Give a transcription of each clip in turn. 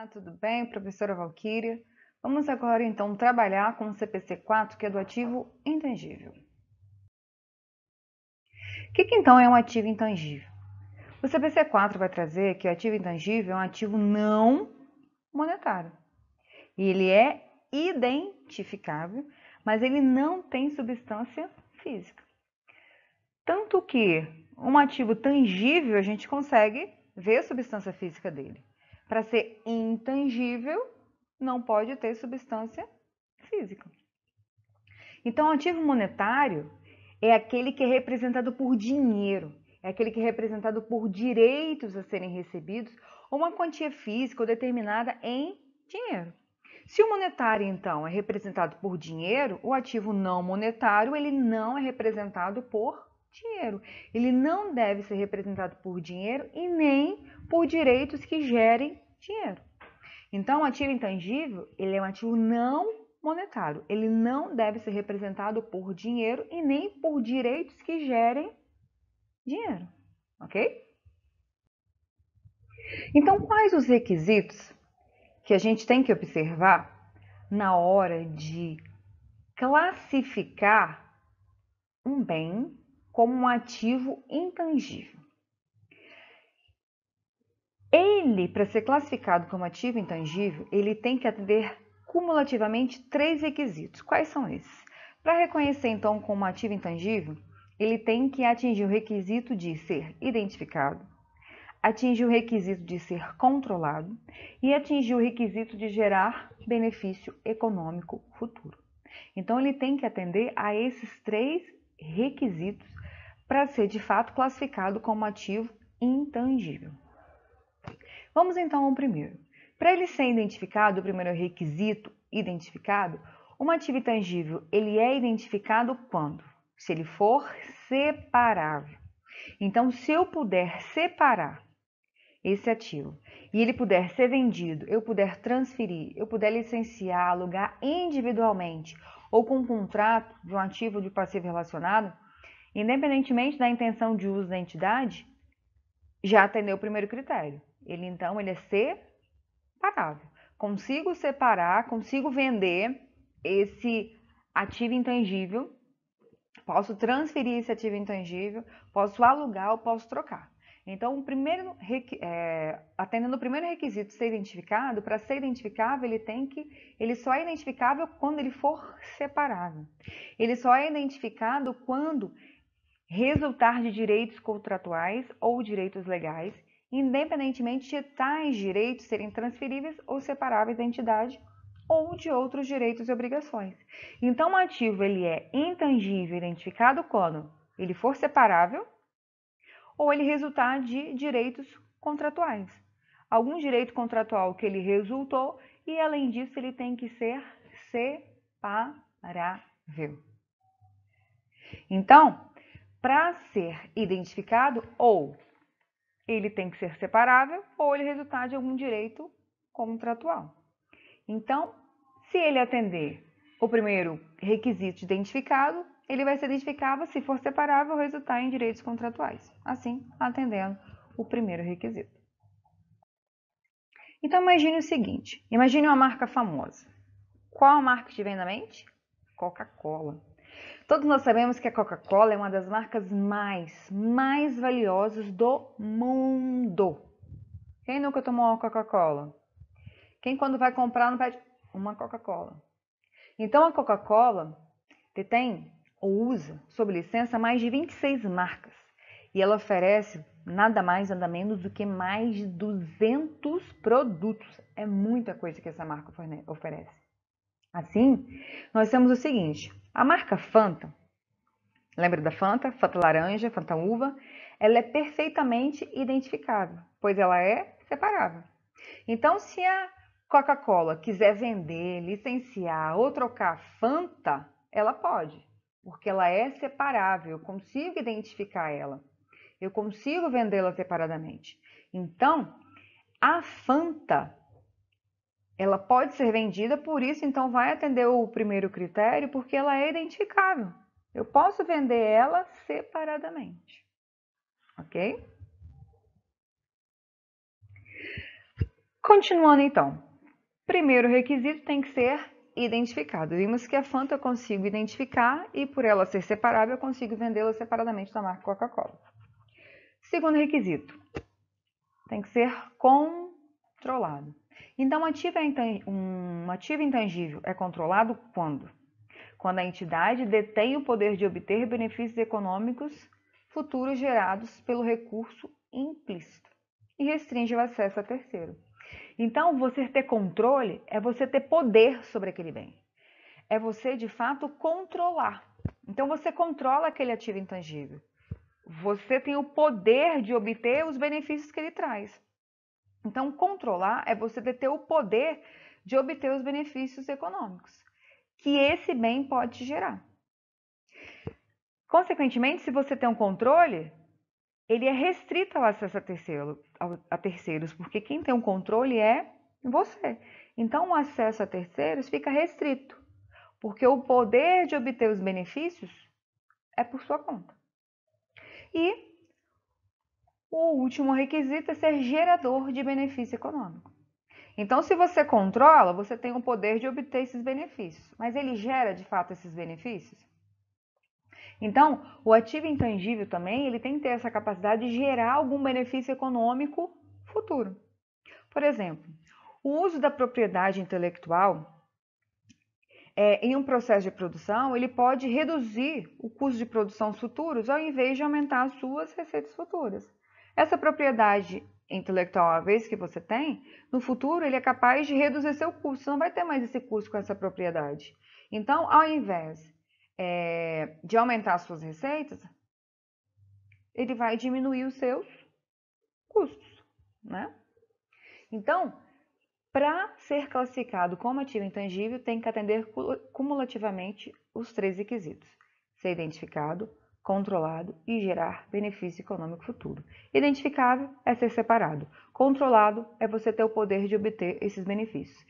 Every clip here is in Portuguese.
Olá, tudo bem? Professora Valquíria. Vamos agora então trabalhar com o CPC4, que é do ativo intangível. O que então é um ativo intangível? O CPC4 vai trazer que o ativo intangível é um ativo não monetário. E ele é identificável, mas ele não tem substância física. Tanto que um ativo tangível a gente consegue ver a substância física dele. Para ser intangível, não pode ter substância física. Então, o ativo monetário é aquele que é representado por dinheiro, é aquele que é representado por direitos a serem recebidos ou uma quantia física ou determinada em dinheiro. Se o monetário, então, é representado por dinheiro, o ativo não monetário ele não é representado por dinheiro. Ele não deve ser representado por dinheiro e nem por direitos que gerem dinheiro. Então, o ativo intangível, ele é um ativo não monetário. Ele não deve ser representado por dinheiro e nem por direitos que gerem dinheiro, ok? Então, quais os requisitos que a gente tem que observar na hora de classificar um bem como um ativo intangível? Ele, para ser classificado como ativo intangível, ele tem que atender cumulativamente 3 requisitos. Quais são esses? Para reconhecer, então, como ativo intangível, ele tem que atingir o requisito de ser identificado, atingir o requisito de ser controlado e atingir o requisito de gerar benefício econômico futuro. Então, ele tem que atender a esses 3 requisitos para ser, de fato, classificado como ativo intangível. Vamos então ao primeiro. Para ele ser identificado, o primeiro requisito identificado, um ativo intangível, ele é identificado quando? Se ele for separável. Então, se eu puder separar esse ativo e ele puder ser vendido, eu puder transferir, eu puder licenciar, alugar individualmente ou com um contrato de um ativo ou de passivo relacionado, independentemente da intenção de uso da entidade, já atendeu o primeiro critério. Ele é separável. Consigo separar, consigo vender esse ativo intangível, posso transferir esse ativo intangível, posso alugar ou posso trocar. Então, atendendo o primeiro requisito ser identificado, para ser identificável, ele só é identificável quando ele for separável. Ele só é identificado quando resultar de direitos contratuais ou direitos legais, independentemente de tais direitos serem transferíveis ou separáveis da entidade ou de outros direitos e obrigações. Então, o ativo ele é intangível identificado quando ele for separável ou ele resultar de direitos contratuais. Algum direito contratual que ele resultou e, além disso, ele tem que ser separável. Então, para ser identificado, ou ele tem que ser separável, ou ele resultar de algum direito contratual. Então, se ele atender o primeiro requisito de identificado, ele vai ser identificável se for separável ou resultar em direitos contratuais. Assim, atendendo o primeiro requisito. Então, imagine o seguinte, imagine uma marca famosa. Qual a marca que te vem na mente? Coca-Cola. Todos nós sabemos que a Coca-Cola é uma das marcas mais valiosas do mundo. Quem nunca tomou uma Coca-Cola? Quem quando vai comprar não pede uma Coca-Cola? Então a Coca-Cola detém ou usa, sob licença, mais de 26 marcas. E ela oferece nada mais, nada menos do que mais de 200 produtos. É muita coisa que essa marca oferece. Assim, nós temos o seguinte, a marca Fanta, lembra da Fanta? Fanta laranja, Fanta uva, ela é perfeitamente identificável, pois ela é separável. Então, se a Coca-Cola quiser vender, licenciar ou trocar Fanta, ela pode, porque ela é separável, eu consigo identificar ela, eu consigo vendê-la separadamente. Então, a Fanta, ela pode ser vendida, por isso, então, vai atender o primeiro critério, porque ela é identificável. Eu posso vender ela separadamente, ok? Continuando então, primeiro requisito tem que ser identificado. Vimos que a Fanta eu consigo identificar e por ela ser separável eu consigo vendê-la separadamente da marca Coca-Cola. Segundo requisito, tem que ser controlado. Então, um ativo intangível é controlado quando? Quando a entidade detém o poder de obter benefícios econômicos futuros gerados pelo recurso implícito e restringe o acesso a terceiro. Então, você ter controle é você ter poder sobre aquele bem. É você, de fato, controlar. Então, você controla aquele ativo intangível. Você tem o poder de obter os benefícios que ele traz. Então, controlar é você ter o poder de obter os benefícios econômicos que esse bem pode gerar. Consequentemente, se você tem um controle, ele é restrito ao acesso a terceiros, porque quem tem um controle é você. Então, o acesso a terceiros fica restrito, porque o poder de obter os benefícios é por sua conta. E o último requisito é ser gerador de benefício econômico. Então, se você controla, você tem o poder de obter esses benefícios, mas ele gera de fato esses benefícios? Então, o ativo intangível também, ele tem que ter essa capacidade de gerar algum benefício econômico futuro. Por exemplo, o uso da propriedade intelectual em um processo de produção, ele pode reduzir o custo de produção futuros ao invés de aumentar as suas receitas futuras. Essa propriedade intelectual, uma vez que você tem, no futuro ele é capaz de reduzir seu custo. Você não vai ter mais esse custo com essa propriedade. Então, ao invés de aumentar as suas receitas, ele vai diminuir os seus custos, né? Então, para ser classificado como ativo intangível, tem que atender cumulativamente os três requisitos: ser identificado, controlado e gerar benefício econômico futuro. Identificável é ser separado. Controlado é você ter o poder de obter esses benefícios.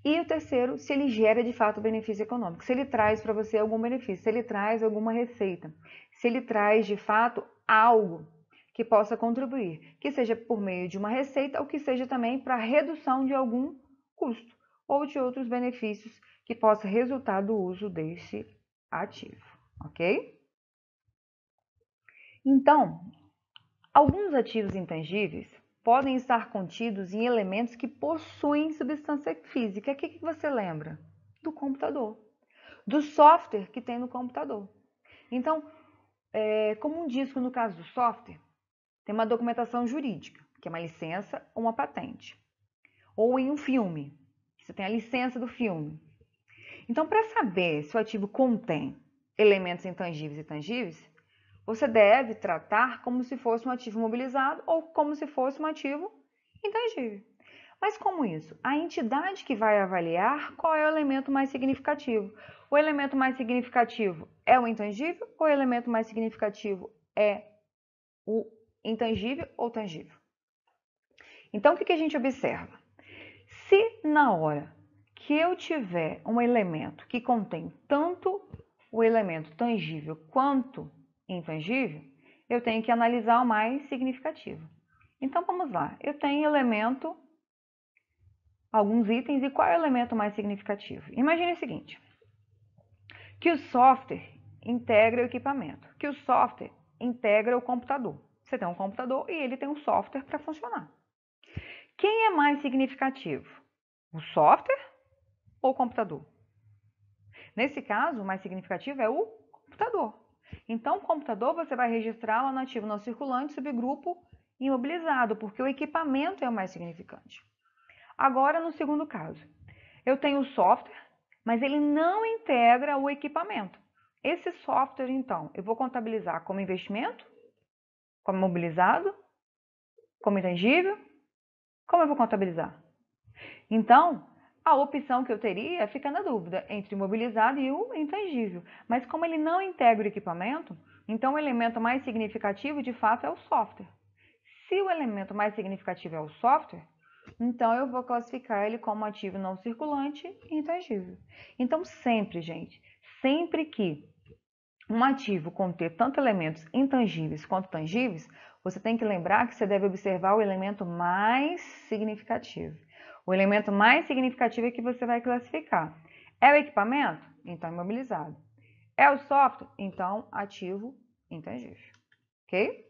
E o terceiro, se ele gera de fato benefício econômico, se ele traz para você algum benefício, se ele traz alguma receita, se ele traz de fato algo que possa contribuir, que seja por meio de uma receita ou que seja também para redução de algum custo ou de outros benefícios que possa resultar do uso desse ativo, ok? Então, alguns ativos intangíveis podem estar contidos em elementos que possuem substância física. O que você lembra? Do computador, do software que tem no computador. Então, como um disco no caso do software, tem uma documentação jurídica, que é uma licença ou uma patente. Ou em um filme, você tem a licença do filme. Então, para saber se o ativo contém elementos intangíveis e tangíveis, você deve tratar como se fosse um ativo mobilizado ou como se fosse um ativo intangível. Mas como isso? A entidade que vai avaliar qual é o elemento mais significativo. O elemento mais significativo é o intangível ou o elemento mais significativo é o intangível ou tangível? Então, o que a gente observa? Se na hora que eu tiver um elemento que contém tanto o elemento tangível quanto intangível, eu tenho que analisar o mais significativo. Então, vamos lá. Eu tenho elemento, alguns itens, e qual é o elemento mais significativo? Imagine o seguinte, que o software integra o equipamento, que o software integra o computador. Você tem um computador e ele tem um software para funcionar. Quem é mais significativo? O software ou o computador? Nesse caso, o mais significativo é o computador. Então, o computador você vai registrar lá no ativo não circulante, subgrupo imobilizado, porque o equipamento é o mais significante. Agora, no segundo caso, eu tenho o software, mas ele não integra o equipamento. Esse software, então, eu vou contabilizar como investimento, como imobilizado, como intangível. Como eu vou contabilizar? Então, a opção que eu teria fica na dúvida entre o imobilizado e o intangível. Mas como ele não integra o equipamento, então o elemento mais significativo de fato é o software. Se o elemento mais significativo é o software, então eu vou classificar ele como ativo não circulante e intangível. Então sempre, gente, sempre que um ativo conter tanto elementos intangíveis quanto tangíveis, você tem que lembrar que você deve observar o elemento mais significativo. O elemento mais significativo é que você vai classificar. É o equipamento? Então, imobilizado. É o software? Então, ativo intangível. Ok?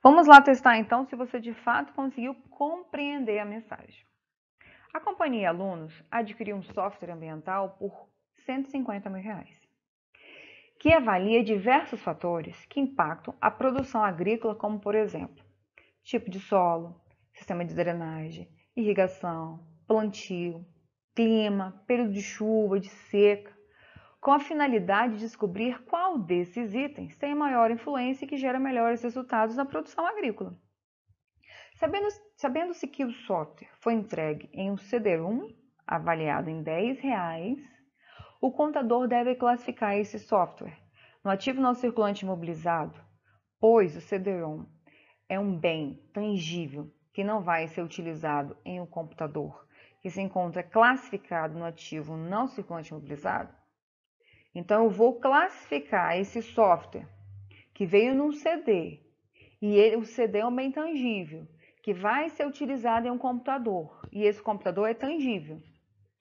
Vamos lá testar, então, se você de fato conseguiu compreender a mensagem. A companhia Alunos adquiriu um software ambiental por R$ 150 mil, que avalia diversos fatores que impactam a produção agrícola, como, por exemplo, tipo de solo, sistema de drenagem, irrigação, plantio, clima, período de chuva, de seca, com a finalidade de descobrir qual desses itens tem maior influência e que gera melhores resultados na produção agrícola. Sabendo-se que o software foi entregue em um CD-ROM avaliado em R$ 10, o contador deve classificar esse software no ativo não circulante imobilizado, pois o CD-ROM é um bem tangível que não vai ser utilizado em um computador que se encontra classificado no ativo não circulante imobilizado. Então, eu vou classificar esse software que veio num CD, e o CD é um bem tangível, que vai ser utilizado em um computador, e esse computador é tangível,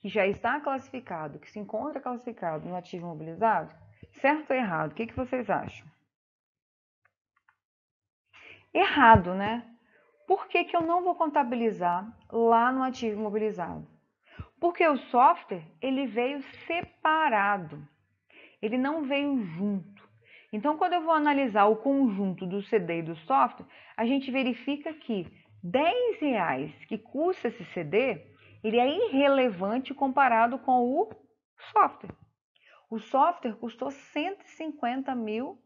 que já está classificado, que se encontra classificado no ativo imobilizado, certo ou errado? O que vocês acham? Errado, né? Por que eu não vou contabilizar lá no ativo imobilizado? Porque o software, ele veio separado, ele não veio junto. Então, quando eu vou analisar o conjunto do CD e do software, a gente verifica que R$ 10 que custa esse CD, ele é irrelevante comparado com o software. O software custou R$ 150 mil.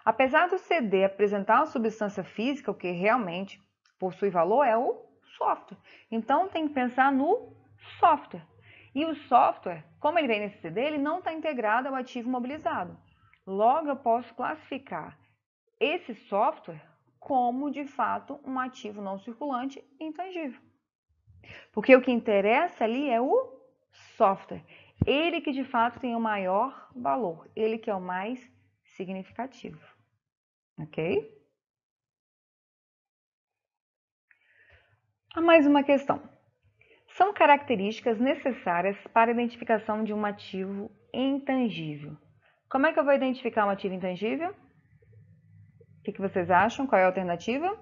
Apesar do CD apresentar uma substância física, o que realmente possui valor é o software. Então, tem que pensar no software. E o software, como ele vem nesse CD, ele não está integrado ao ativo imobilizado. Logo, eu posso classificar esse software como, de fato, um ativo não circulante intangível. Porque o que interessa ali é o software. Ele que, de fato, tem o maior valor. Ele que é o mais significativo. Ok? Há mais uma questão. São características necessárias para a identificação de um ativo intangível. Como é que eu vou identificar um ativo intangível? O que vocês acham? Qual é a alternativa?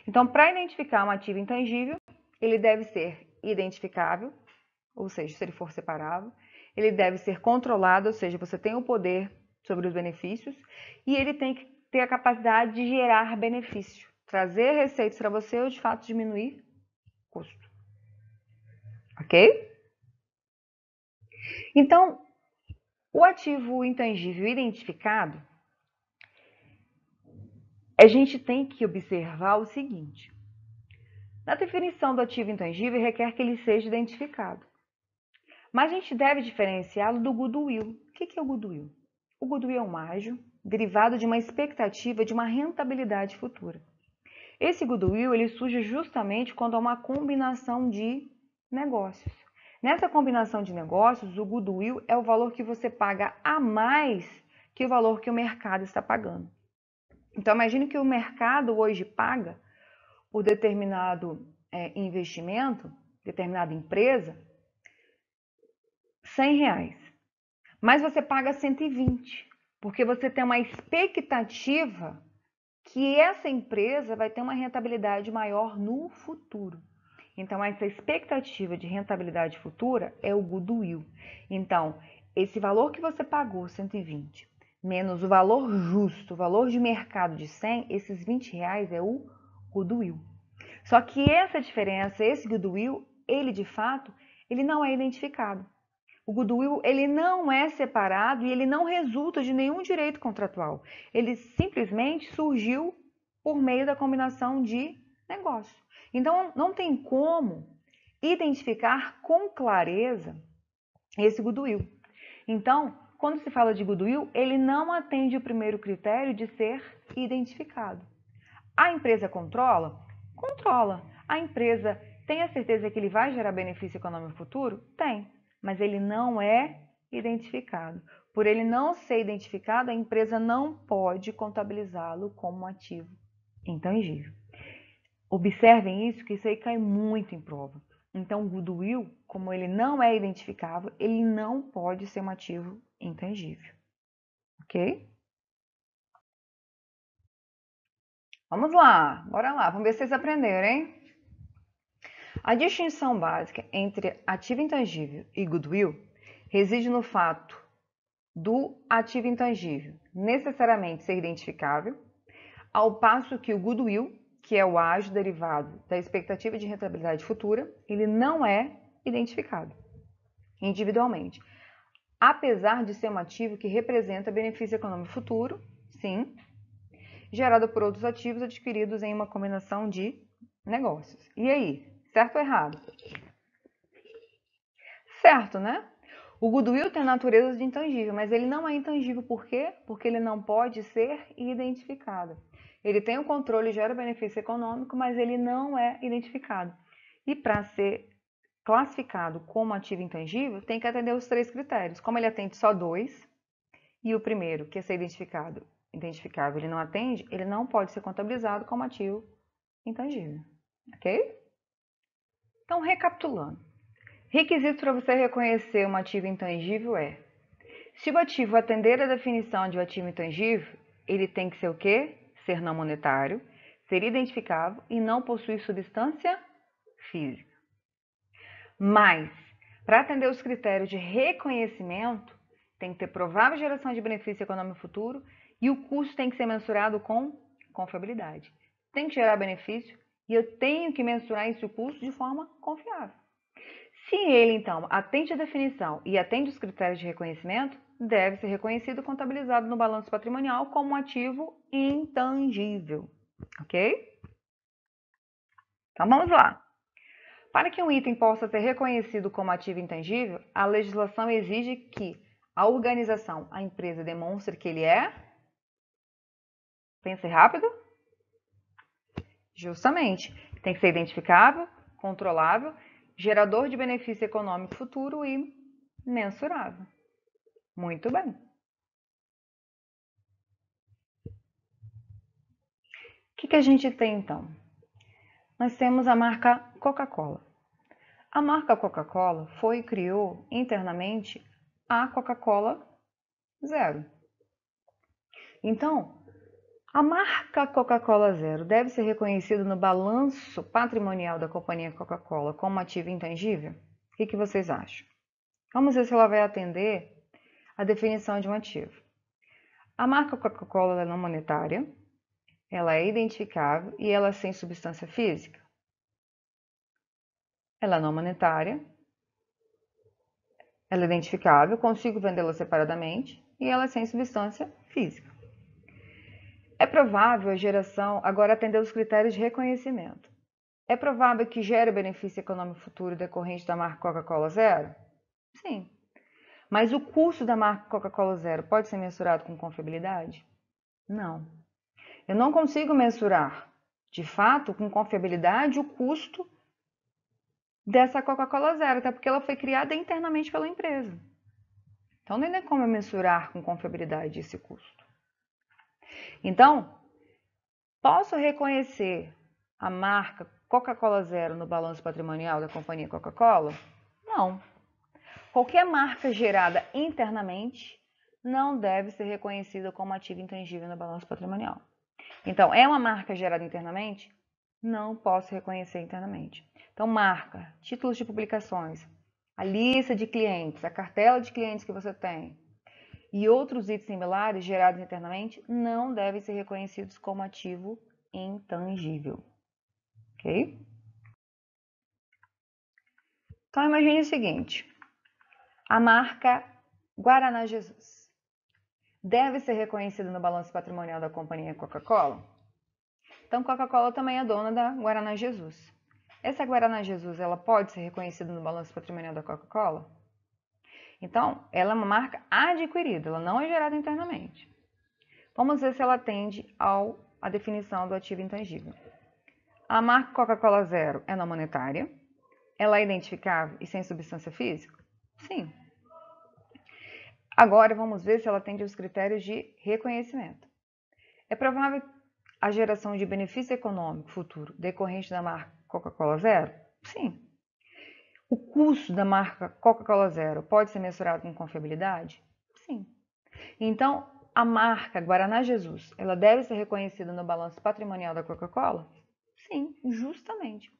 Então, para identificar um ativo intangível, ele deve ser identificável, ou seja, se ele for separável. Ele deve ser controlado, ou seja, você tem o poder sobre os benefícios. E ele tem que ter a capacidade de gerar benefício, trazer receitas para você ou, de fato, diminuir custo. Ok? Então, o ativo intangível identificado, a gente tem que observar o seguinte. Na definição do ativo intangível, requer que ele seja identificado. Mas a gente deve diferenciá-lo do goodwill. O que é o goodwill? O goodwill é um ágio derivado de uma expectativa de uma rentabilidade futura. Esse goodwill ele surge justamente quando há uma combinação de negócios. Nessa combinação de negócios, o goodwill é o valor que você paga a mais que o valor que o mercado está pagando. Então, imagine que o mercado hoje paga por determinado investimento, determinada empresa, R$ 100. Mas você paga 120, porque você tem uma expectativa que essa empresa vai ter uma rentabilidade maior no futuro. Então, essa expectativa de rentabilidade futura é o goodwill. Então, esse valor que você pagou, 120, menos o valor justo, o valor de mercado de 100, esses R$ 20 é o goodwill. Só que essa diferença, esse goodwill, ele de fato, ele não é identificado. O goodwill, ele não é separado e ele não resulta de nenhum direito contratual. Ele simplesmente surgiu por meio da combinação de negócios. Então, não tem como identificar com clareza esse goodwill. Então, quando se fala de goodwill, ele não atende o primeiro critério de ser identificado. A empresa controla? Controla. A empresa tem a certeza que ele vai gerar benefício econômico futuro? Tem. Mas ele não é identificado. Por ele não ser identificado, a empresa não pode contabilizá-lo como um ativo intangível. Observem isso, que isso aí cai muito em prova. Então, o goodwill, como ele não é identificável, ele não pode ser um ativo intangível. Ok? Vamos lá, bora lá, vamos ver se vocês aprenderam, hein? A distinção básica entre ativo intangível e goodwill reside no fato do ativo intangível necessariamente ser identificável, ao passo que o goodwill, que é o ágio derivado da expectativa de rentabilidade futura, ele não é identificado individualmente, apesar de ser um ativo que representa benefício econômico futuro, sim, gerado por outros ativos adquiridos em uma combinação de negócios. E aí, certo ou errado? Certo, né? O goodwill tem a natureza de intangível, mas ele não é intangível. Por quê? Porque ele não pode ser identificado. Ele tem o controle e gera benefício econômico, mas ele não é identificado. E para ser classificado como ativo intangível, tem que atender os 3 critérios. Como ele atende só 2, e o primeiro, que é ser identificável, ele não atende, ele não pode ser contabilizado como ativo intangível. Ok? Então, recapitulando. Requisito para você reconhecer um ativo intangível é: se o ativo atender a definição de um ativo intangível, ele tem que ser o quê? Ser não monetário, ser identificável e não possuir substância física. Mas, para atender os critérios de reconhecimento, tem que ter provável geração de benefício econômico futuro e o custo tem que ser mensurado com confiabilidade. Tem que gerar benefício e eu tenho que mensurar esse custo de forma confiável. Se ele, então, atende a definição e atende os critérios de reconhecimento, deve ser reconhecido e contabilizado no balanço patrimonial como um ativo intangível. Ok? Então, vamos lá. Para que um item possa ser reconhecido como ativo intangível, a legislação exige que a organização, a empresa, demonstre que ele é... Pense rápido. Justamente. Tem que ser identificável, controlável, gerador de benefício econômico futuro e mensurável. Muito bem. O que a gente tem então? Nós temos a marca Coca-Cola. A marca Coca-Cola foi e criou internamente a Coca-Cola Zero. Então, a marca Coca-Cola Zero deve ser reconhecida no balanço patrimonial da companhia Coca-Cola como ativo intangível? O que vocês acham? Vamos ver se ela vai atender a definição de um ativo. A marca Coca-Cola é não monetária, ela é identificável e ela é sem substância física. Ela é não monetária, ela é identificável, consigo vendê-la separadamente e ela é sem substância física. É provável a geração, agora atender os critérios de reconhecimento. É provável que gere benefício econômico futuro decorrente da marca Coca-Cola Zero? Sim. Mas o custo da marca Coca-Cola Zero pode ser mensurado com confiabilidade? Não. Eu não consigo mensurar, de fato, com confiabilidade, o custo dessa Coca-Cola Zero, até porque ela foi criada internamente pela empresa. Então, não tem como eu mensurar com confiabilidade esse custo. Então, posso reconhecer a marca Coca-Cola Zero no balanço patrimonial da companhia Coca-Cola? Não. Qualquer marca gerada internamente não deve ser reconhecida como ativo intangível no balanço patrimonial. Então, é uma marca gerada internamente? Não posso reconhecer internamente. Então, marca, títulos de publicações, a lista de clientes, a cartela de clientes que você tem e outros itens similares gerados internamente não devem ser reconhecidos como ativo intangível. Ok? Então, imagine o seguinte. A marca Guaraná Jesus deve ser reconhecida no balanço patrimonial da companhia Coca-Cola? Então, Coca-Cola também é dona da Guaraná Jesus. Essa Guaraná Jesus, ela pode ser reconhecida no balanço patrimonial da Coca-Cola? Então, ela é uma marca adquirida, ela não é gerada internamente. Vamos ver se ela atende à definição do ativo intangível. A marca Coca-Cola Zero é não monetária? Ela é identificável e sem substância física? Sim. Agora, vamos ver se ela atende aos critérios de reconhecimento. É provável a geração de benefício econômico futuro decorrente da marca Coca-Cola Zero? Sim. O custo da marca Coca-Cola Zero pode ser mensurado com confiabilidade? Sim. Então, a marca Guaraná Jesus, ela deve ser reconhecida no balanço patrimonial da Coca-Cola? Sim, justamente.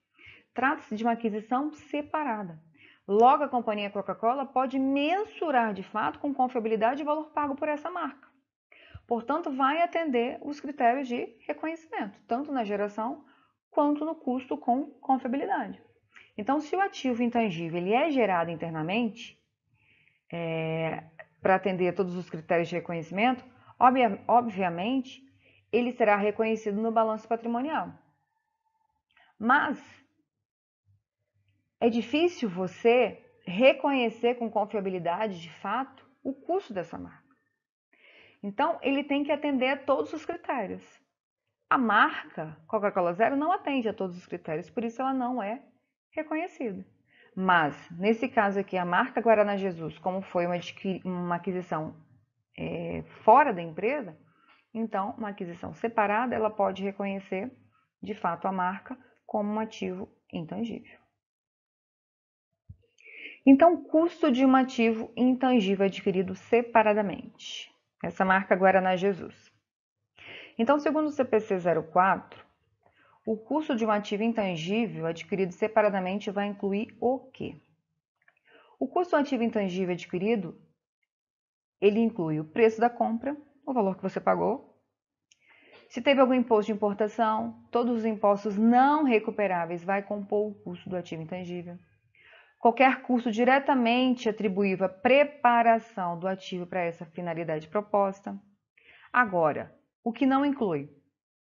Trata-se de uma aquisição separada. Logo, a companhia Coca-Cola pode mensurar de fato com confiabilidade o valor pago por essa marca. Portanto, vai atender os critérios de reconhecimento, tanto na geração quanto no custo com confiabilidade. Então, se o ativo intangível ele é gerado internamente, para atender a todos os critérios de reconhecimento, obviamente, ele será reconhecido no balanço patrimonial. Mas é difícil você reconhecer com confiabilidade, de fato, o custo dessa marca. Então, ele tem que atender a todos os critérios. A marca Coca-Cola Zero não atende a todos os critérios, por isso ela não é reconhecida. Mas, nesse caso aqui, a marca Guaraná Jesus, como foi uma aquisição fora da empresa, então, uma aquisição separada, ela pode reconhecer, de fato, a marca como um ativo intangível. Então, custo de um ativo intangível adquirido separadamente. Essa marca Guaraná Jesus. Então, segundo o CPC 04, o custo de um ativo intangível adquirido separadamente vai incluir o quê? O custo do ativo intangível adquirido, ele inclui o preço da compra, o valor que você pagou. Se teve algum imposto de importação, todos os impostos não recuperáveis vai compor o custo do ativo intangível. Qualquer custo diretamente atribuível à preparação do ativo para essa finalidade proposta. Agora, o que não inclui?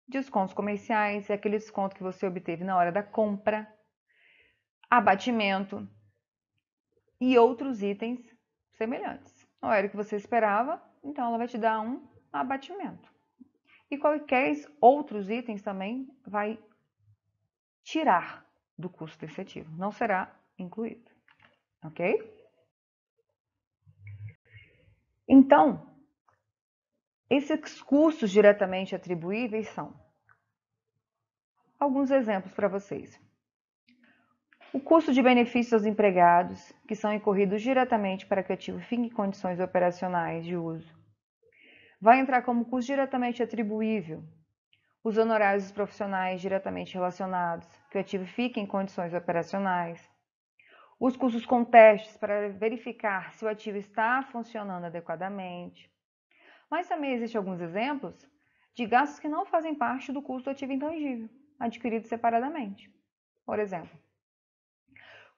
Descontos comerciais, é aquele desconto que você obteve na hora da compra, abatimento e outros itens semelhantes. Não era o que você esperava, então ela vai te dar um abatimento. E quaisquer outros itens também vai tirar do custo desse ativo, não será incluído, ok? Então, esses custos diretamente atribuíveis são alguns exemplos para vocês. O custo de benefícios aos empregados, que são incorridos diretamente para que o ativo fique em condições operacionais de uso. Vai entrar como custo diretamente atribuível os honorários dos profissionais diretamente relacionados, que o ativo fique em condições operacionais. Os custos com testes para verificar se o ativo está funcionando adequadamente. Mas também existem alguns exemplos de gastos que não fazem parte do custo do ativo intangível, adquirido separadamente. Por exemplo,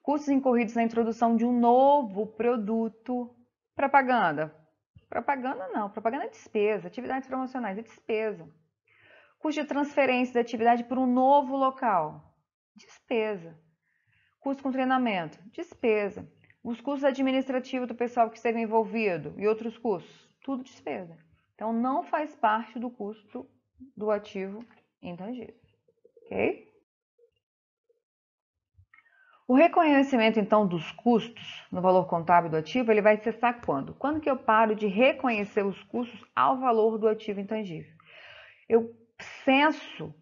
custos incorridos na introdução de um novo produto. Propaganda. Propaganda não, propaganda é despesa. Atividades promocionais é despesa. Custo de transferência da atividade para um novo local. Despesa. Custo com treinamento. Despesa. Os custos administrativos do pessoal que esteve envolvido e outros custos. Tudo despesa. Então, não faz parte do custo do ativo intangível. Ok? O reconhecimento, então, dos custos no valor contábil do ativo, ele vai cessar quando? Quando que eu paro de reconhecer os custos ao valor do ativo intangível? Eu cesso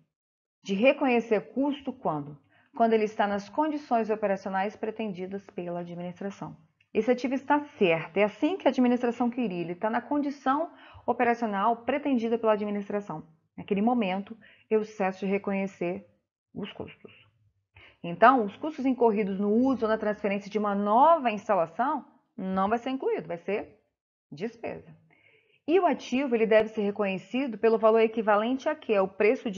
de reconhecer custo quando? Quando ele está nas condições operacionais pretendidas pela administração. Esse ativo está certo, é assim que a administração queria, ele está na condição operacional pretendida pela administração. Naquele momento, eu cesso de reconhecer os custos. Então, os custos incorridos no uso ou na transferência de uma nova instalação não vai ser incluído, vai ser despesa. E o ativo ele deve ser reconhecido pelo valor equivalente a quê? É o preço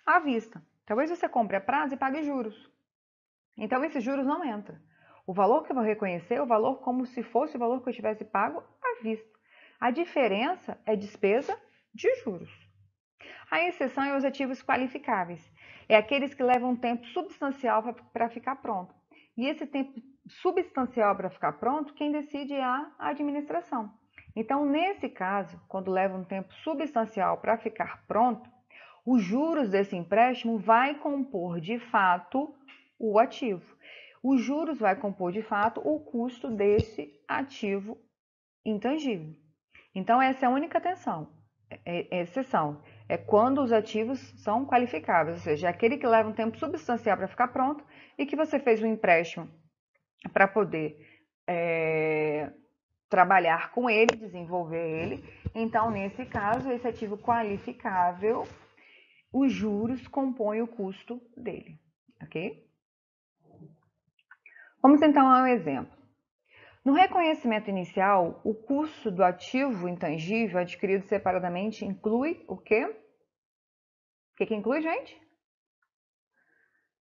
à vista. Talvez você compre a prazo e pague juros. Então, esses juros não entram. O valor que eu vou reconhecer é o valor como se fosse o valor que eu tivesse pago à vista. A diferença é despesa de juros. A exceção é os ativos qualificáveis. É aqueles que levam um tempo substancial para ficar pronto. E esse tempo substancial para ficar pronto, quem decide é a administração. Então, nesse caso, quando leva um tempo substancial para ficar pronto, os juros desse empréstimo vai compor de fato o ativo. Os juros vai compor de fato o custo desse ativo intangível. Então, essa é a única exceção. é quando os ativos são qualificáveis, ou seja, é aquele que leva um tempo substancial para ficar pronto e que você fez um empréstimo para poder trabalhar com ele, desenvolver ele. Então, nesse caso, esse ativo qualificável, os juros compõem o custo dele, ok? Vamos então a um exemplo. No reconhecimento inicial, o custo do ativo intangível adquirido separadamente inclui o quê? O que inclui, gente?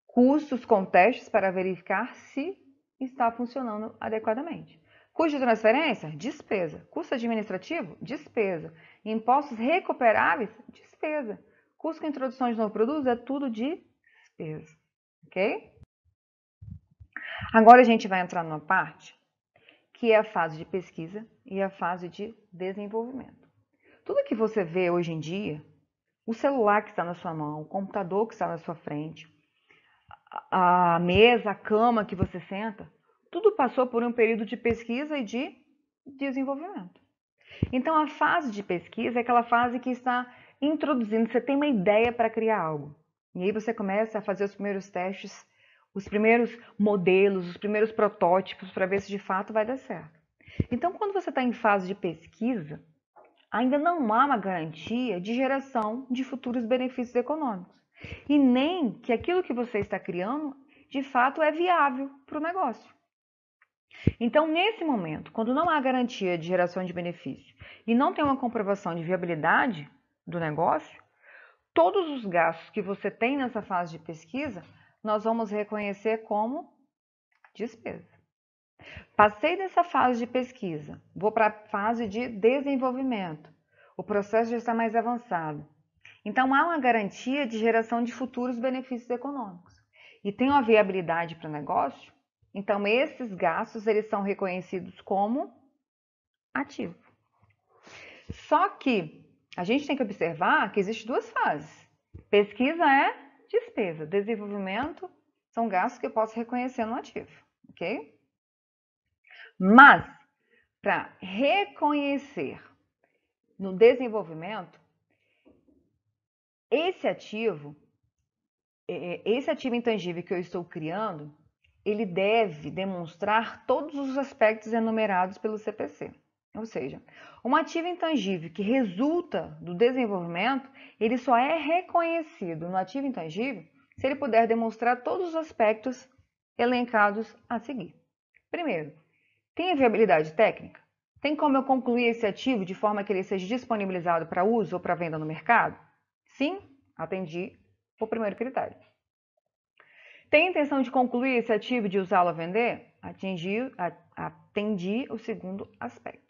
Custos com testes para verificar se está funcionando adequadamente. Custo de transferência? Despesa. Custo administrativo? Despesa. Impostos recuperáveis? Despesa. Custo com introdução de novo produto? É tudo despesa. Ok? Agora a gente vai entrar numa parte que é a fase de pesquisa e a fase de desenvolvimento. Tudo que você vê hoje em dia, o celular que está na sua mão, o computador que está na sua frente, a mesa, a cama que você senta, tudo passou por um período de pesquisa e de desenvolvimento. Então, a fase de pesquisa é aquela fase que está introduzindo, você tem uma ideia para criar algo. E aí você começa a fazer os primeiros testes, os primeiros modelos, os primeiros protótipos para ver se de fato vai dar certo. Então, quando você está em fase de pesquisa, ainda não há uma garantia de geração de futuros benefícios econômicos. E nem que aquilo que você está criando, de fato, é viável para o negócio. Então, nesse momento, quando não há garantia de geração de benefício e não tem uma comprovação de viabilidade do negócio, todos os gastos que você tem nessa fase de pesquisa, nós vamos reconhecer como despesa. Passei dessa fase de pesquisa, vou para a fase de desenvolvimento. O processo já está mais avançado. Então, há uma garantia de geração de futuros benefícios econômicos. E tem uma viabilidade para o negócio, então esses gastos eles são reconhecidos como ativo. Só que a gente tem que observar que existem duas fases. Pesquisa é despesa, desenvolvimento são gastos que eu posso reconhecer no ativo, ok? Mas, para reconhecer no desenvolvimento, esse ativo intangível que eu estou criando, ele deve demonstrar todos os aspectos enumerados pelo CPC. Ou seja, um ativo intangível que resulta do desenvolvimento, ele só é reconhecido no ativo intangível se ele puder demonstrar todos os aspectos elencados a seguir. Primeiro, tem a viabilidade técnica? Tem como eu concluir esse ativo de forma que ele seja disponibilizado para uso ou para venda no mercado? Sim, atendi o primeiro critério. Tem intenção de concluir esse ativo e de usá-lo a vender? Atendi o segundo aspecto.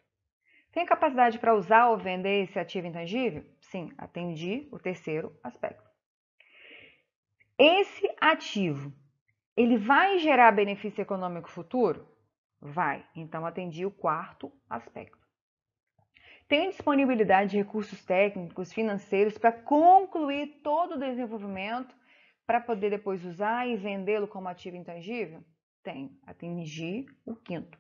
Tem capacidade para usar ou vender esse ativo intangível? Sim, atendi o terceiro aspecto. Esse ativo, ele vai gerar benefício econômico futuro? Vai. Então, atendi o quarto aspecto. Tem disponibilidade de recursos técnicos, financeiros para concluir todo o desenvolvimento para poder depois usar e vendê-lo como ativo intangível? Tem. Atendi o quinto.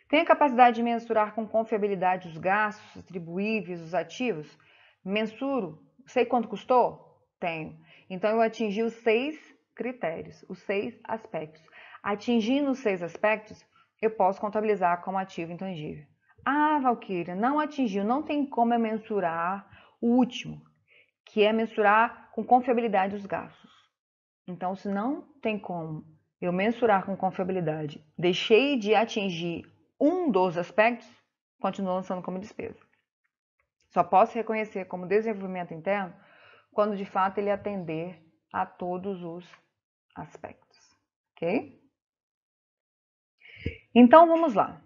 Tem a capacidade de mensurar com confiabilidade os gastos atribuíveis, os ativos? Mensuro? Sei quanto custou? Tenho. Então, eu atingi os 6 critérios, os 6 aspectos. Atingindo os 6 aspectos, eu posso contabilizar como ativo intangível. Ah, Valquíria, não atingiu, não tem como eu mensurar o último, que é mensurar com confiabilidade os gastos. Então, se não tem como eu mensurar com confiabilidade, deixei de atingir um dos aspectos, continua lançando como despesa. Só posso reconhecer como desenvolvimento interno quando de fato ele atender a todos os aspectos, ok? Então vamos lá.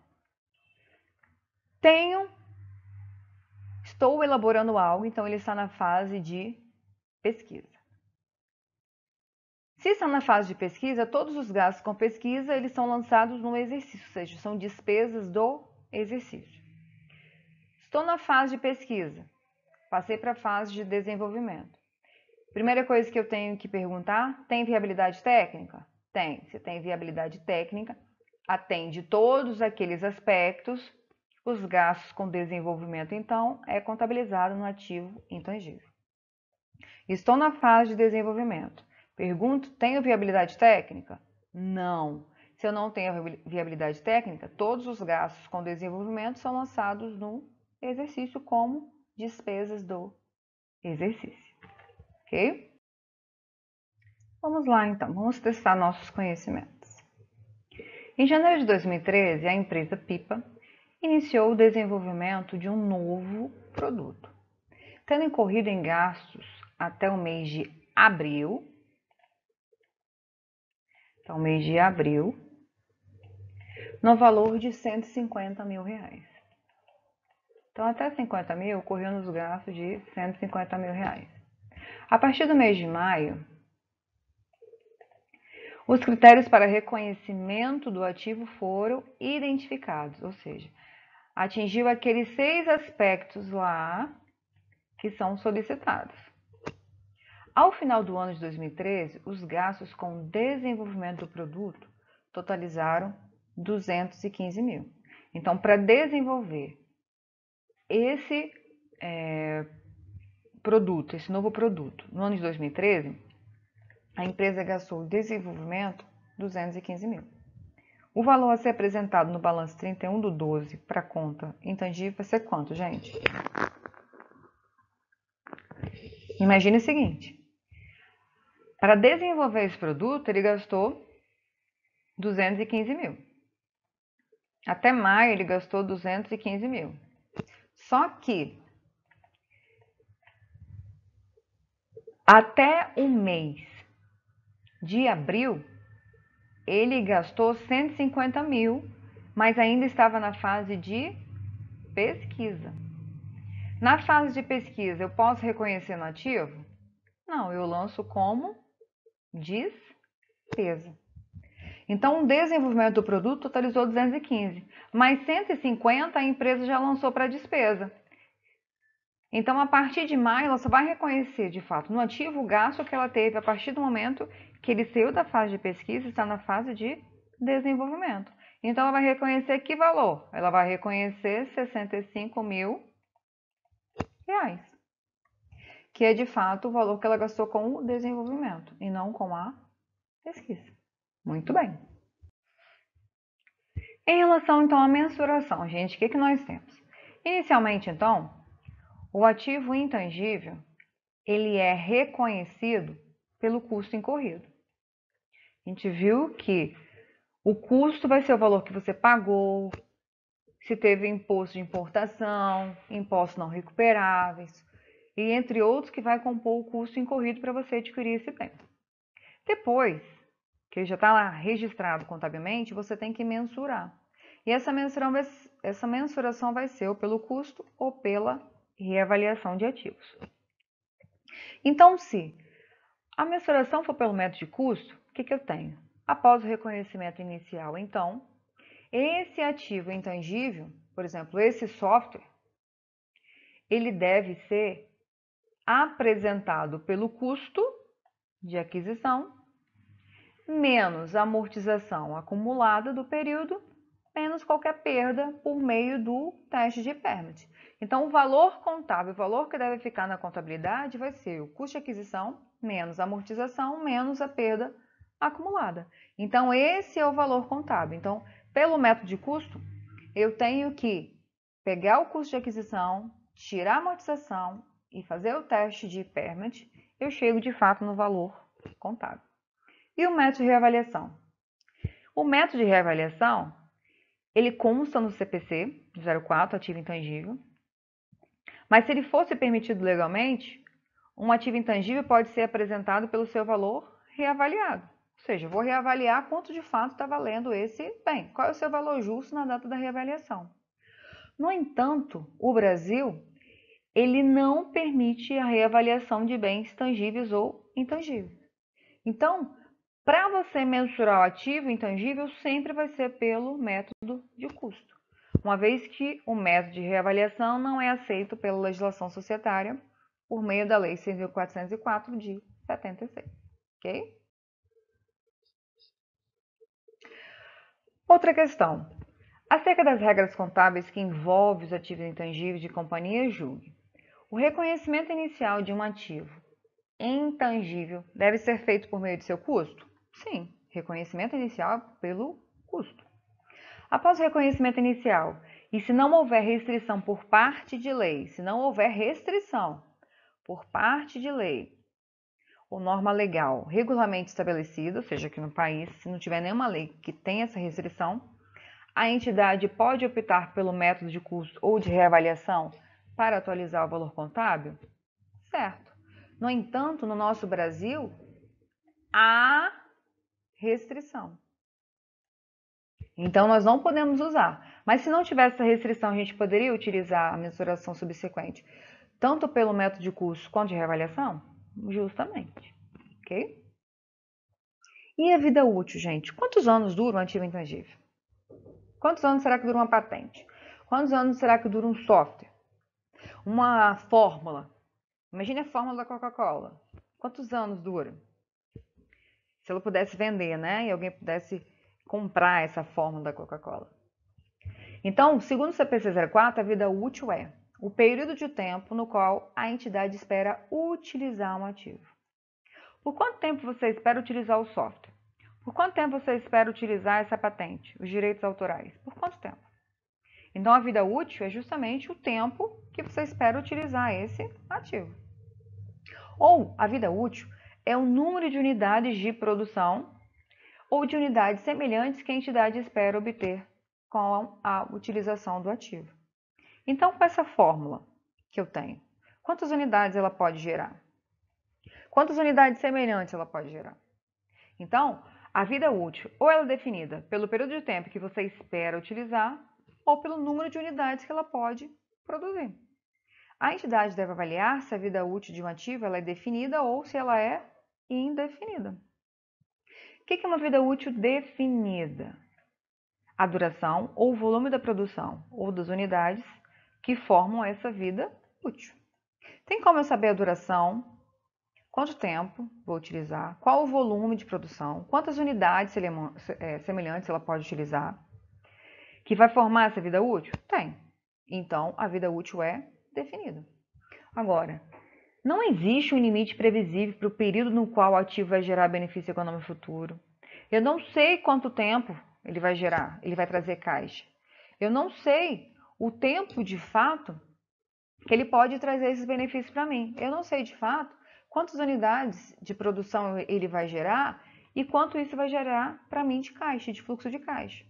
Estou elaborando algo, então ele está na fase de pesquisa. Se está na fase de pesquisa, todos os gastos com pesquisa eles são lançados no exercício, ou seja, são despesas do exercício. Estou na fase de pesquisa, passei para a fase de desenvolvimento. Primeira coisa que eu tenho que perguntar, tem viabilidade técnica? Tem. Se tem viabilidade técnica, atende todos aqueles aspectos, os gastos com desenvolvimento, então, é contabilizado no ativo intangível. Estou na fase de desenvolvimento. Pergunto, tenho viabilidade técnica? Não. Se eu não tenho viabilidade técnica, todos os gastos com desenvolvimento são lançados no exercício como despesas do exercício. Ok? Vamos lá, então. Vamos testar nossos conhecimentos. Em janeiro de 2013, a empresa Pipa iniciou o desenvolvimento de um novo produto, tendo incorrido em gastos até o mês de abril. Então, mês de abril, no valor de R$150 mil. Então, até 50 mil, ocorreu nos gastos de R$150 mil. A partir do mês de maio, os critérios para reconhecimento do ativo foram identificados, ou seja, atingiu aqueles 6 aspectos lá que são solicitados. Ao final do ano de 2013, os gastos com desenvolvimento do produto totalizaram 215 mil. Então, para desenvolver esse novo produto, no ano de 2013, a empresa gastou em desenvolvimento 215 mil. O valor a ser apresentado no balanço 31/12 para a conta intangível vai ser quanto, gente? Imagine o seguinte. Para desenvolver esse produto, ele gastou 215 mil. Até maio, ele gastou 215 mil. Só que, até o mês de abril, ele gastou 150 mil, mas ainda estava na fase de pesquisa. Na fase de pesquisa, eu posso reconhecer no ativo? Não, eu lanço como despesa. Então, o desenvolvimento do produto totalizou 215, mas 150 a empresa já lançou para despesa. Então, a partir de maio, ela só vai reconhecer, de fato, no ativo o gasto que ela teve a partir do momento que ele saiu da fase de pesquisa e está na fase de desenvolvimento. Então, ela vai reconhecer que valor? Ela vai reconhecer 65 mil reais, que é, de fato, o valor que ela gastou com o desenvolvimento e não com a pesquisa. Muito bem. Em relação, então, à mensuração, gente, o que nós temos? Inicialmente, então, o ativo intangível, ele é reconhecido pelo custo incorrido. A gente viu que o custo vai ser o valor que você pagou, se teve imposto de importação, impostos não recuperáveis, e entre outros que vai compor o custo incorrido para você adquirir esse bem. Depois, que ele já está lá registrado contabilmente, você tem que mensurar. E essa mensuração vai ser ou pelo custo ou pela reavaliação de ativos. Então, se a mensuração for pelo método de custo, o que eu tenho? Após o reconhecimento inicial, então, esse ativo intangível, por exemplo, esse software, ele deve ser apresentado pelo custo de aquisição menos a amortização acumulada do período, menos qualquer perda por meio do teste de impairment. Então, o valor contábil, o valor que deve ficar na contabilidade vai ser o custo de aquisição menos a amortização menos a perda acumulada. Então, esse é o valor contábil. Então, pelo método de custo, eu tenho que pegar o custo de aquisição, tirar a amortização e fazer o teste de impairment, eu chego de fato no valor contábil. E o método de reavaliação? O método de reavaliação, ele consta no CPC 04, ativo intangível, mas se ele fosse permitido legalmente, um ativo intangível pode ser apresentado pelo seu valor reavaliado. Ou seja, eu vou reavaliar quanto de fato está valendo esse bem. Qual é o seu valor justo na data da reavaliação? No entanto, o Brasil, ele não permite a reavaliação de bens tangíveis ou intangíveis. Então, para você mensurar o ativo intangível, sempre vai ser pelo método de custo, uma vez que o método de reavaliação não é aceito pela legislação societária por meio da Lei 6.404 de 76, ok? Outra questão, acerca das regras contábeis que envolvem os ativos intangíveis de companhia, julgue. O reconhecimento inicial de um ativo intangível deve ser feito por meio de seu custo? Sim, reconhecimento inicial pelo custo. Após o reconhecimento inicial, e se não houver restrição por parte de lei, se não houver restrição por parte de lei ou norma legal regularmente estabelecida, ou seja, aqui no país, se não tiver nenhuma lei que tenha essa restrição, a entidade pode optar pelo método de custo ou de reavaliação para atualizar o valor contábil? Certo. No entanto, no nosso Brasil, há restrição. Então, nós não podemos usar. Mas se não tivesse essa restrição, a gente poderia utilizar a mensuração subsequente, tanto pelo método de custo quanto de reavaliação? Justamente. Ok? E a vida útil, gente? Quantos anos dura um ativo intangível? Quantos anos será que dura uma patente? Quantos anos será que dura um software? Uma fórmula? Imagine a fórmula da Coca-Cola. Quantos anos dura? Se ela pudesse vender, né? E alguém pudesse comprar essa fórmula da Coca-Cola. Então, segundo o CPC 04, a vida útil é o período de tempo no qual a entidade espera utilizar um ativo. Por quanto tempo você espera utilizar o software? Por quanto tempo você espera utilizar essa patente, os direitos autorais? Por quanto tempo? Então, a vida útil é justamente o tempo que você espera utilizar esse ativo. Ou, a vida útil é o número de unidades de produção ou de unidades semelhantes que a entidade espera obter com a utilização do ativo. Então, com essa fórmula que eu tenho, quantas unidades ela pode gerar? Quantas unidades semelhantes ela pode gerar? Então, a vida útil ou ela é definida pelo período de tempo que você espera utilizar ou pelo número de unidades que ela pode produzir. A entidade deve avaliar se a vida útil de um ativo ela é definida ou se ela é indefinida. O que é uma vida útil definida? A duração ou volume da produção ou das unidades que formam essa vida útil. Tem como eu saber a duração, quanto tempo vou utilizar, qual o volume de produção, quantas unidades semelhantes ela pode utilizar, que vai formar essa vida útil? Tem. Então, a vida útil é definida. Agora, não existe um limite previsível para o período no qual o ativo vai gerar benefício econômico futuro. Eu não sei quanto tempo ele vai gerar, ele vai trazer caixa. Eu não sei o tempo de fato que ele pode trazer esses benefícios para mim. Eu não sei de fato quantas unidades de produção ele vai gerar e quanto isso vai gerar para mim de caixa, de fluxo de caixa.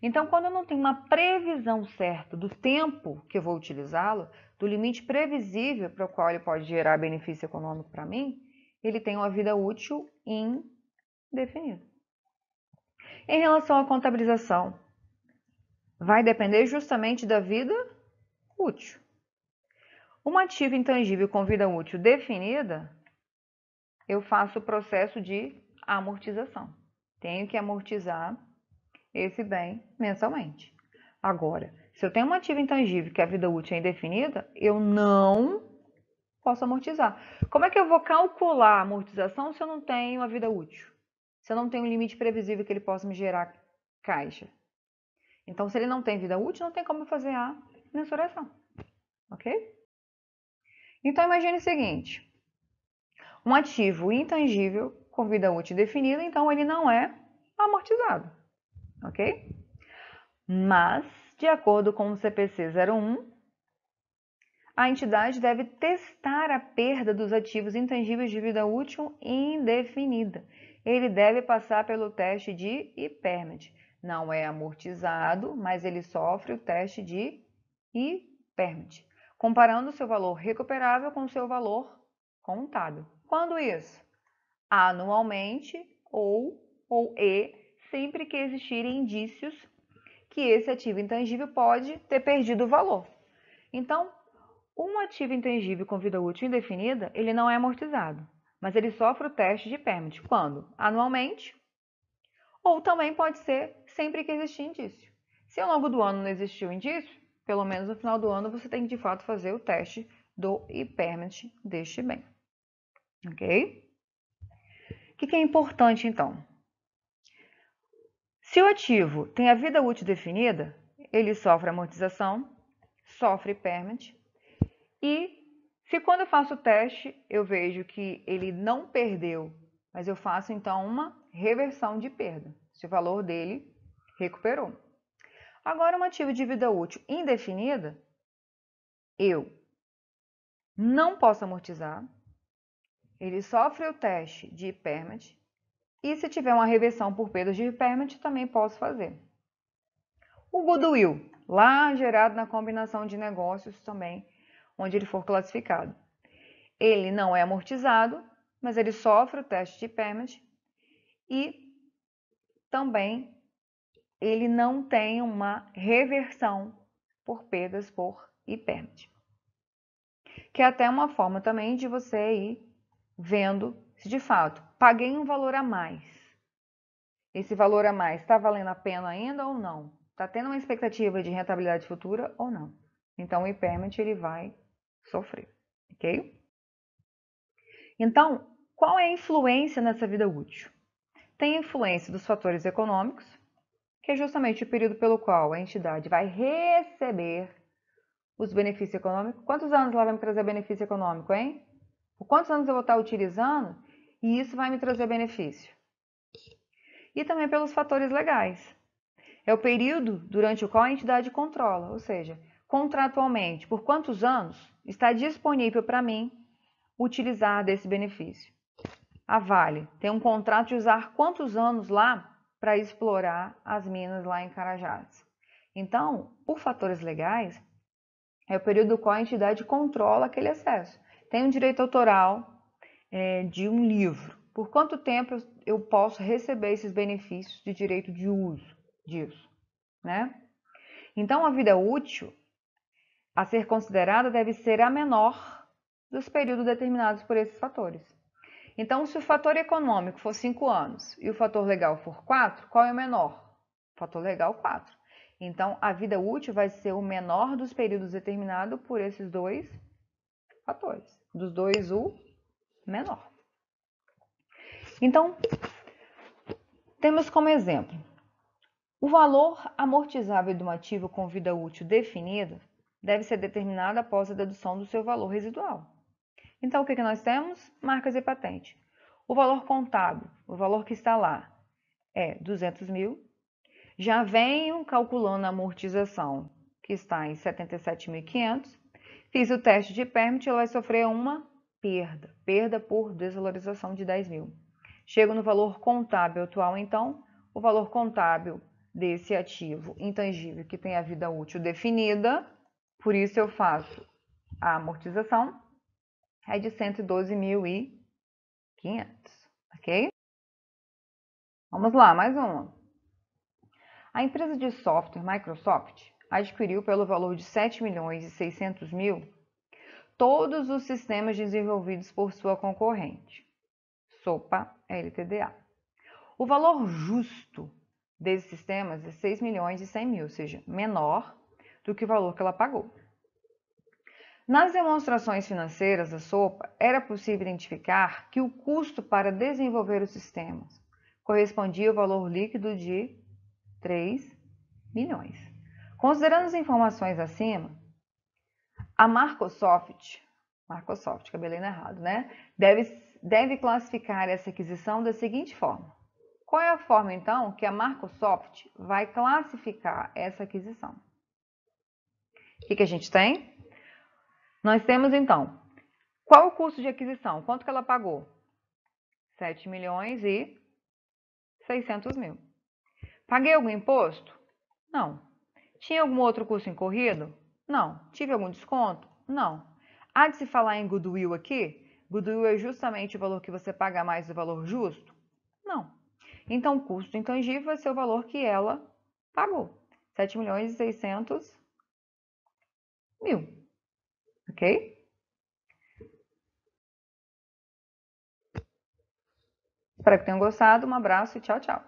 Então, quando eu não tenho uma previsão certa do tempo que eu vou utilizá-lo, do limite previsível para o qual ele pode gerar benefício econômico para mim, ele tem uma vida útil indefinida. Em relação à contabilização, vai depender justamente da vida útil. Um ativo intangível com vida útil definida, eu faço o processo de amortização. Tenho que amortizar esse bem mensalmente. Agora, se eu tenho um ativo intangível que a vida útil é indefinida, eu não posso amortizar. Como é que eu vou calcular a amortização se eu não tenho a vida útil? Se eu não tenho um limite previsível que ele possa me gerar caixa? Então, se ele não tem vida útil, não tem como fazer a mensuração. Ok? Então, imagine o seguinte. Um ativo intangível com vida útil definida, então ele não é amortizado. Ok? Mas, de acordo com o CPC 01, a entidade deve testar a perda dos ativos intangíveis de vida útil indefinida. Ele deve passar pelo teste de impairment. Não é amortizado, mas ele sofre o teste de impairment, comparando o seu valor recuperável com o seu valor contábil. Quando isso? Anualmente ou sempre que existirem indícios que esse ativo intangível pode ter perdido o valor. Então, um ativo intangível com vida útil indefinida, ele não é amortizado, mas ele sofre o teste de impairment. Quando? Anualmente, ou também pode ser sempre que existir indício. Se ao longo do ano não existiu indício, pelo menos no final do ano você tem que de fato fazer o teste do impairment deste bem. Ok? O que é importante então? Se o ativo tem a vida útil definida, ele sofre amortização, sofre impairment e Se quando eu faço o teste, eu vejo que ele não perdeu, mas eu faço então uma reversão de perda, se o valor dele recuperou. Agora, um ativo de vida útil indefinida, eu não posso amortizar, ele sofre o teste de impairment, e se tiver uma reversão por perdas de impairment, também posso fazer. O goodwill, lá gerado na combinação de negócios também, onde ele for classificado. Ele não é amortizado, mas ele sofre o teste de impairment e também ele não tem uma reversão por perdas por impairment. Que é até uma forma também de você ir vendo se de fato paguei um valor a mais. Esse valor a mais está valendo a pena ainda ou não? Está tendo uma expectativa de rentabilidade futura ou não? Então o impairment ele vai sofrer, ok? Então, qual é a influência nessa vida útil? Tem a influência dos fatores econômicos, que é justamente o período pelo qual a entidade vai receber os benefícios econômicos. Quantos anos ela vai me trazer benefício econômico, hein? Por quantos anos eu vou estar utilizando e isso vai me trazer benefício? E também pelos fatores legais. É o período durante o qual a entidade controla, ou seja, contratualmente, por quantos anos está disponível para mim utilizar desse benefício. A Vale tem um contrato de usar quantos anos lá para explorar as minas lá em Carajás. Então, por fatores legais, é o período do qual a entidade controla aquele acesso. Tem um direito autoral de um livro. Por quanto tempo eu posso receber esses benefícios de direito de uso disso, né? Então, a vida útil a ser considerada deve ser a menor dos períodos determinados por esses fatores. Então, se o fator econômico for 5 anos e o fator legal for 4, qual é o menor? O fator legal, 4. Então, a vida útil vai ser o menor dos períodos determinado por esses dois fatores. Dos dois, o menor. Então, temos como exemplo, o valor amortizável de um ativo com vida útil definida deve ser determinado após a dedução do seu valor residual. Então, o que nós temos? Marcas e patente. O valor contábil, o valor que está lá, é 200 mil. Já venho calculando a amortização, que está em 77.500. Fiz o teste de impairment, ela vai sofrer uma perda por desvalorização de 10 mil. Chego no valor contábil atual, então, o valor contábil desse ativo intangível que tem a vida útil definida, por isso eu faço a amortização, é de 112.500, ok? Vamos lá, mais uma. A empresa de software Microsoft adquiriu pelo valor de 7.600.000 todos os sistemas desenvolvidos por sua concorrente, SOPA LTDA. O valor justo desses sistemas é 6.100.000, ou seja, menor do que o valor que ela pagou. Nas demonstrações financeiras da SOPA, era possível identificar que o custo para desenvolver os sistemas correspondia ao valor líquido de 3 milhões. Considerando as informações acima, a Microsoft, acabei lendo errado, né? Deve classificar essa aquisição da seguinte forma. Qual é a forma, então, que a Microsoft vai classificar essa aquisição? O que a gente tem? Nós temos, então, qual o custo de aquisição? Quanto que ela pagou? 7.600.000. Paguei algum imposto? Não. Tinha algum outro custo incorrido? Não. Tive algum desconto? Não. Há de se falar em goodwill aqui? Goodwill é justamente o valor que você paga mais do valor justo? Não. Então, o custo intangível vai ser o valor que ela pagou. 7.600.000. Ok? Espero que tenham gostado. Um abraço e tchau, tchau.